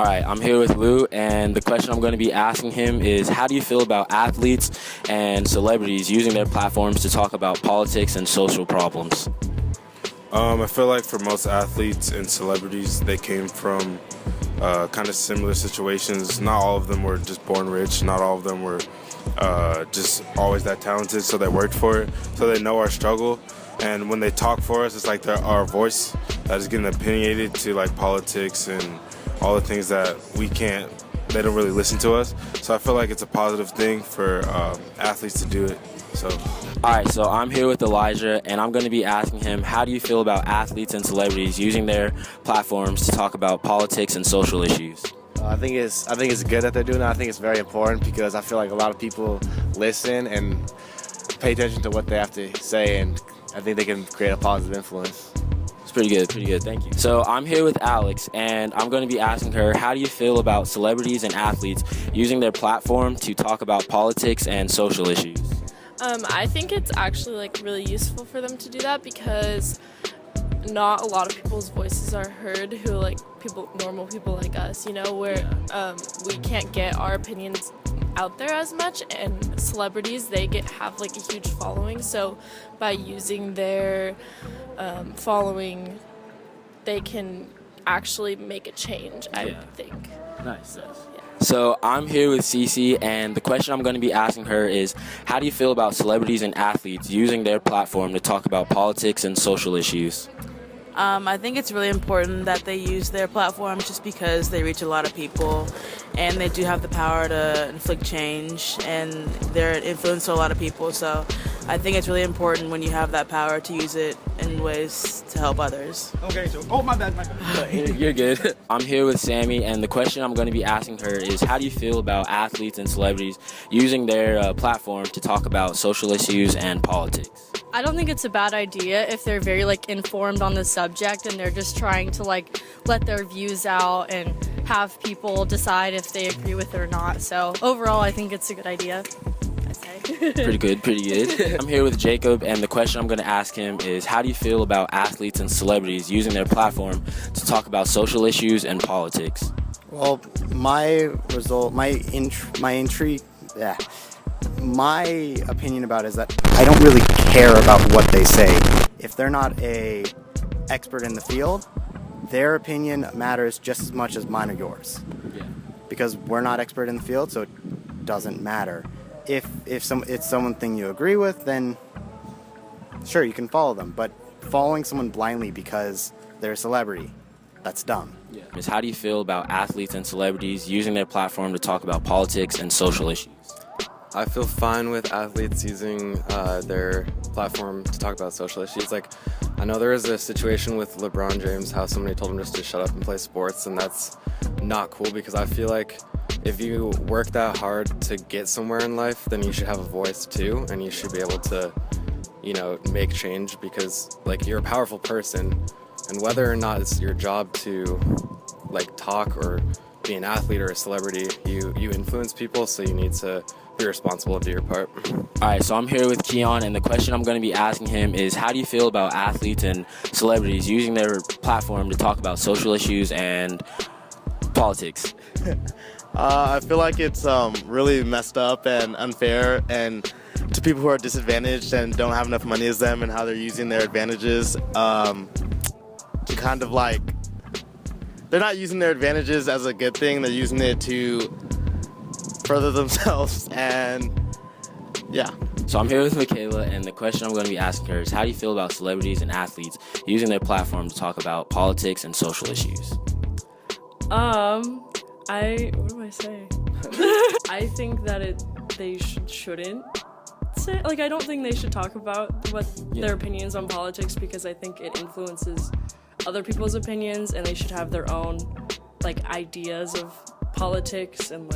All right, I'm here with Lou, and the question I'm going to be asking him is, how do you feel about athletes and celebrities using their platforms to talk about politics and social problems? I feel like for most athletes and celebrities, they came from kind of similar situations. Not all of them were just born rich. Not all of them were just always that talented, so they worked for it. So they know our struggle. And when they talk for us, it's like they're our voice that is getting opinionated to like politics and all the things that they don't really listen to us. So I feel like it's a positive thing for athletes to do it. So. All right, so I'm here with Elijah, and I'm going to be asking him, how do you feel about athletes and celebrities using their platforms to talk about politics and social issues? I think it's good that they're doing that. I think it's very important because I feel like a lot of people listen and pay attention to what they have to say, and I think they can create a positive influence. It's pretty good, thank you. So I'm here with Alex, and I'm going to be asking her, how do you feel about celebrities and athletes using their platform to talk about politics and social issues? I think it's actually really useful for them to do that because not a lot of people's voices are heard who normal people like us, where we can't get our opinions out there as much, and celebrities, they have a huge following, so by using their following, they can actually make a change, I would think. Nice. So I'm here with Cece, and the question I'm going to be asking her is, how do you feel about celebrities and athletes using their platform to talk about politics and social issues? I think it's really important that they use their platform just because they reach a lot of people and they do have the power to inflict change and they're an influence to a lot of people. So I think it's really important when you have that power to use it in ways to help others. Okay, so, my bad. You're good. I'm here with Sammy, and the question I'm going to be asking her is, how do you feel about athletes and celebrities using their platform to talk about social issues and politics? I don't think it's a bad idea if they're very informed on the subject and they're just trying to let their views out and have people decide if they agree with it or not. So overall, I think it's a good idea. I'd say. Pretty good. I'm here with Jacob, and the question I'm going to ask him is, how do you feel about athletes and celebrities using their platform to talk about social issues and politics? Well, my opinion about it is that I don't really care about what they say. If they're not an expert in the field, their opinion matters just as much as mine or yours. Yeah. Because we're not expert in the field, so it doesn't matter. If it's something you agree with, then sure, you can follow them. But following someone blindly because they're a celebrity, that's dumb. Yeah. How do you feel about athletes and celebrities using their platform to talk about politics and social issues? I feel fine with athletes using their platform to talk about social issues. I know there is a situation with LeBron James, how somebody told him just to shut up and play sports, and that's not cool because I feel like if you work that hard to get somewhere in life, then you should have a voice too, and you should be able to, make change because you're a powerful person, and whether or not it's your job to talk or be an athlete or a celebrity, you influence people, so you need to be responsible to do your part. All right, so I'm here with Keon, and the question I'm going to be asking him is, how do you feel about athletes and celebrities using their platform to talk about social issues and politics? I feel like it's really messed up and unfair, and to people who are disadvantaged and don't have enough money as them, and how they're using their advantages to kind of they're not using their advantages as a good thing. They're using it to further themselves, and yeah. So I'm here with Michaela, and the question I'm going to be asking her is, how do you feel about celebrities and athletes using their platform to talk about politics and social issues? What do I say? I think that they shouldn't say, I don't think they should talk about their opinions on politics because I think it influences other people's opinions, and they should have their own, ideas of politics and,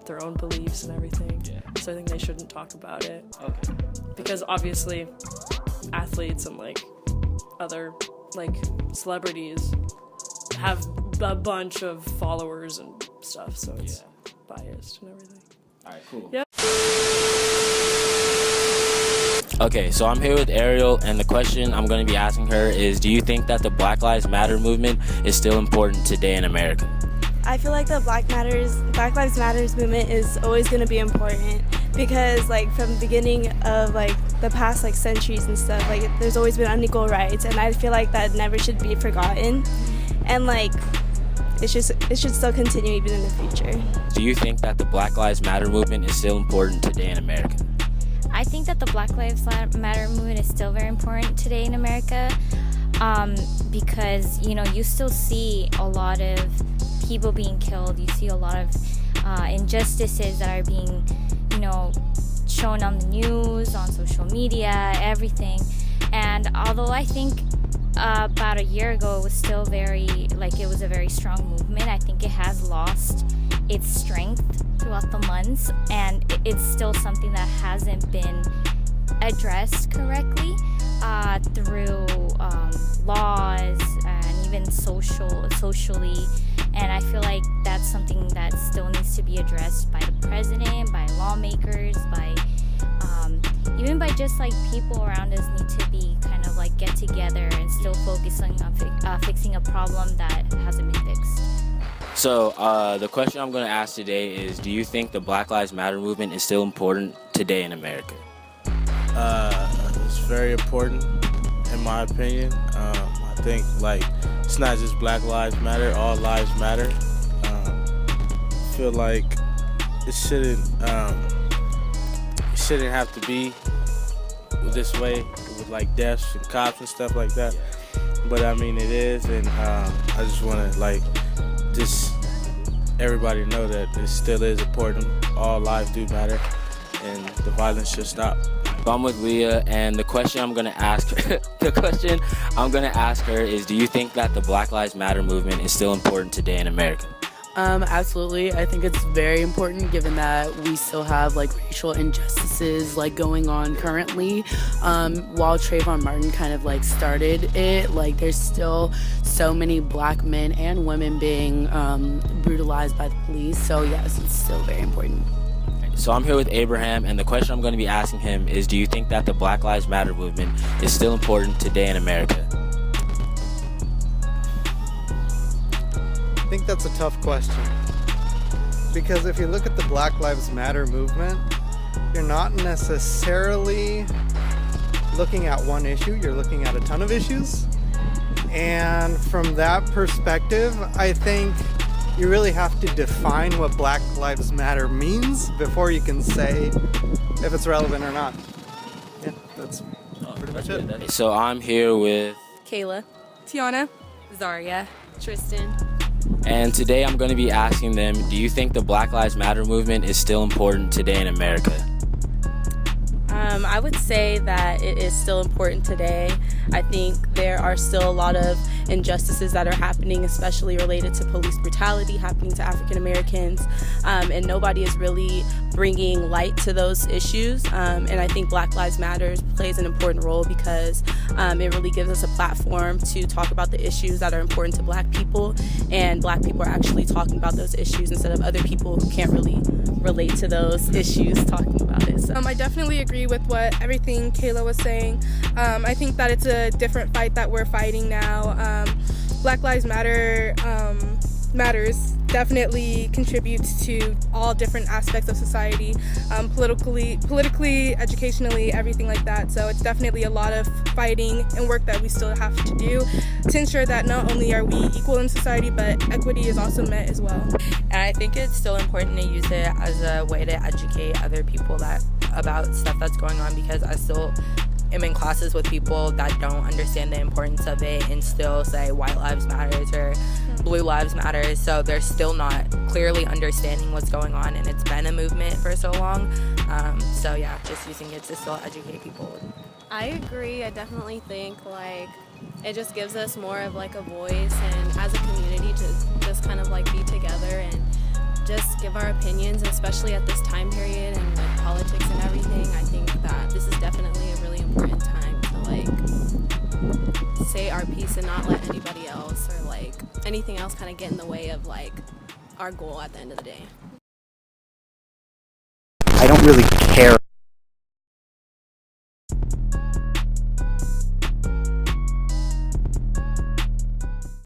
their own beliefs and everything. Yeah. So I think they shouldn't talk about it. Okay. Because obviously athletes and, other, celebrities have a bunch of followers and stuff, so it's biased and everything. All right, cool. Yeah. Okay, so I'm here with Ariel, and the question I'm going to be asking her is, do you think that the Black Lives Matter movement is still important today in America? I feel like the Black Lives Matters movement is always going to be important because like from the beginning of like the past like centuries and stuff, like there's always been unequal rights, and I feel like that never should be forgotten, and like it should still continue even in the future. Do you think that the Black Lives Matter movement is still important today in America? I think that the Black Lives Matter movement is still very important today in America because, you know, you still see a lot of people being killed. You see a lot of injustices that are being, you know, shown on the news, on social media, everything. And although I think about a year ago it was still it was a very strong movement, I think it has lost its strength throughout the months, and it's still something that hasn't been addressed correctly through laws and even socially, and I feel like that's something that still needs to be addressed by the president, by lawmakers, by even by just like people around us need to be kind of like get together and still focusing on fixing a problem that hasn't been fixed. So the question I'm going to ask today is, do you think the Black Lives Matter movement is still important today in America? It's very important, in my opinion. I think like it's not just Black Lives Matter, all lives matter. I feel like it shouldn't have to be this way with like deaths and cops and stuff like that. But I mean it is, and I just want to like just everybody know that it still is important. All lives do matter, and the violence should stop. I'm with Leah, and the question I'm gonna ask her is, do you think that the Black Lives Matter movement is still important today in America? Absolutely. I think it's very important given that we still have like racial injustices like going on currently. While Trayvon Martin kind of like started it, like there's still so many black men and women being brutalized by the police. So yes, it's still very important. So I'm here with Abraham, and the question I'm going to be asking him is, do you think that the Black Lives Matter movement is still important today in America? I think that's a tough question, because if you look at the Black Lives Matter movement, you're not necessarily looking at one issue, you're looking at a ton of issues. And from that perspective, I think you really have to define what Black Lives Matter means before you can say if it's relevant or not. Yeah, that's pretty much it. So I'm here with Kayla, Tiana, Zaria, Tristan. And today I'm going to be asking them, do you think the Black Lives Matter movement is still important today in America? I would say that it is still important today. I think there are still a lot of injustices that are happening, especially related to police brutality happening to African Americans, and nobody is really bringing light to those issues. And I think Black Lives Matter plays an important role because it really gives us a platform to talk about the issues that are important to Black people, and Black people are actually talking about those issues instead of other people who can't really relate to those issues talking about it. So. I definitely agree with everything Kayla was saying. I think that it's a different fight that we're fighting now. Black Lives Matter matters definitely contributes to all different aspects of society, politically, educationally, everything like that. So it's definitely a lot of fighting and work that we still have to do to ensure that not only are we equal in society, but equity is also met as well. And I think it's still important to use it as a way to educate other people about stuff that's going on, because I still am in classes with people that don't understand the importance of it and still say white lives matters or blue lives matters. So they're still not clearly understanding what's going on, and it's been a movement for so long. So yeah, just using it to still educate people. I agree. I definitely think it just gives us more of a voice, and as a community to just kind of be together and just give our opinions, especially at this time period and with politics and everything. I think that this is definitely a really important time to say our piece and not let anybody else or anything else kind of get in the way of our goal at the end of the day.